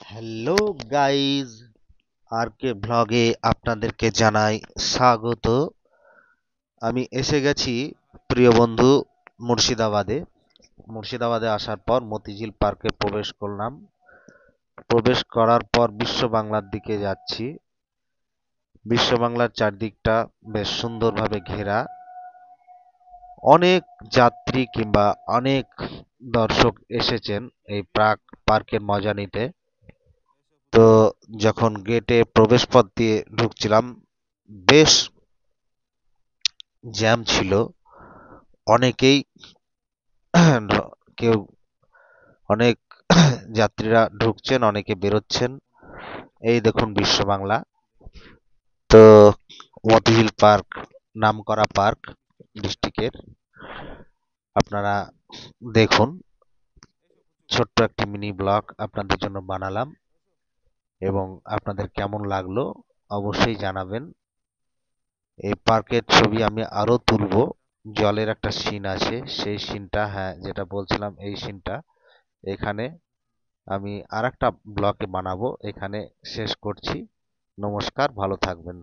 Hello guys, আর কে ভ্লগে আপনাদেরকে জানাই স্বাগত। আমি এসে গেছি প্রিয় বন্ধু মুর্শিদাবাদে। মুর্শিদাবাদে আসার পর মতিঝিল পার্কে প্রবেশ করলাম। প্রবেশ করার পর বিশ্ব বাংলার দিকে যাচ্ছি। বিশ্ব বাংলার চারদিকটা বেশ সুন্দরভাবে ঘেরা। অনেক যাত্রী কিংবা অনেক দর্শক এসেছেন এই পার্কের মজা নিতে। তো যখন গেটে প্রবেশ পথ দিয়ে ঢুকছিলাম, বেশ জ্যাম ছিল। অনেকেই কেউ অনেক যাত্রীরা ঢুকছেন, অনেকে বেরোচ্ছেন। এই দেখুন বিশ্ব বাংলা। তো মতিঝিল পার্ক নামকরা পার্ক ডিস্ট্রিক্টের। আপনারা দেখুন, ছোট্ট একটি মিনি ব্লগ আপনাদের জন্য বানালাম এবং আপনাদের কেমন লাগলো অবশ্যই জানাবেন। এই পার্কের ছবি আমি আরো তুলবো। জলের একটা সিন আছে, সেই সিনটা, হ্যাঁ যেটা বলছিলাম এই সিনটা এখানে আমি আরেকটা ব্লকে বানাবো। এখানে শেষ করছি। নমস্কার, ভালো থাকবেন।